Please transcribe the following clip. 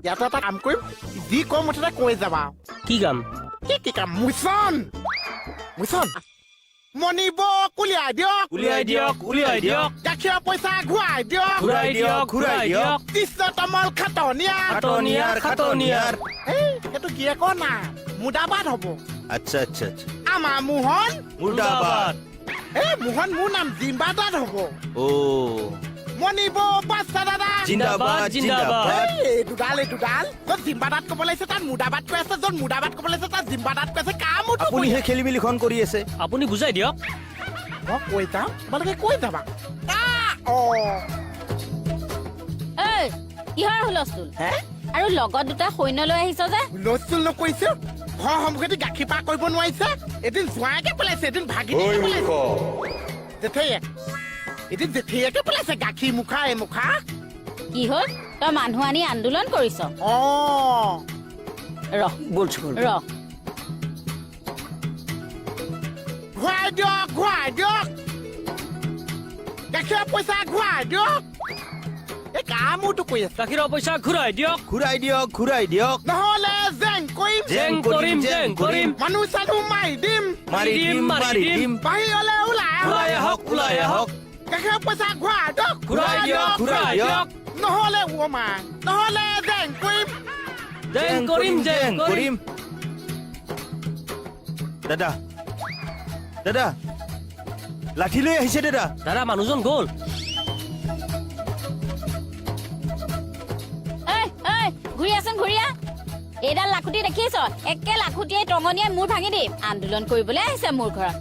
ইয়াতে এটা কাম কৰিম যি কম মুঠতে কৈ যাবা কি কাম কি কাম মুচন মনিব কুলিয়াই দিয়ক গাখীৰৰ পইচা ঘূৰাই দিয়ক কৃষ্ণতমল খাটনিয়াৰ এই সেইটো কি একো না মুৰ্দাবাদ হ'ব আচ্ছা আমাৰ মোহন মুৰ্দাবাদ এই মোহন মোৰ নাম জিম্বাদাত হ'ব ও মনিব বাচ্চা দাদা জিন্দাবাদ এই দুডাল য'ত জিম্বাদাত ক'ব লাগিছে তাত মুৰ্দাবাদ কৈ আছে য'ত মুৰ্দাবাদ ক'ব লাগিছে তাত জিম্বাদাত কৈ আছে কাম আপুনি সেই খেলি মেলিখন কৰি আছে আপুনি বুজাই দিয়ক মই কৈ যাম তোমালোকে কৈ যাবা এই কিহৰ হুলস্থুল আৰু লগত দুটা সৈন্য লৈ আহিছ যে হুলস্থুল নকৰিছে ঘৰ সন্মুখেদি গাখীৰ পাৰ কৰিব নোৱাৰিছে এদিন জোঁৱাইকে পেলাইছে এদিন ভাগিনীয়েকে পেলাইছে এদিন জেঠীয়েকে পেলাইছে গাখীৰ মুখা কি হ'ল তই মানুহ আনি আন্দোলন কৰিছ ৰহ ঘূৰাই দিয়ক গাখীৰৰ পইচা ঘূৰাই দিয়ক এই কামোৰটো কৈ আছে গাখীৰৰ পইচা ঘূৰাই দিয়ক নহ'লে জেং কৰিম মানুহ চানুহ মাৰি দিম বাহিৰলৈ ওলাই আহক গাখীৰৰ পইচা ঘূৰাই দিয়ক নহ'লে নহ'লে জেং কৰিম দাদা লাঠি লৈ আহিছে দাদা মানুহজন গ'ল ঘূৰিয়া এইডাল লাখুটি দেখিছ একে লাখুটিয়ে টঙনিয়াই মূৰ ভাঙি দিম আন্দোলন কৰিবলৈ আহিছে মোৰ ঘৰত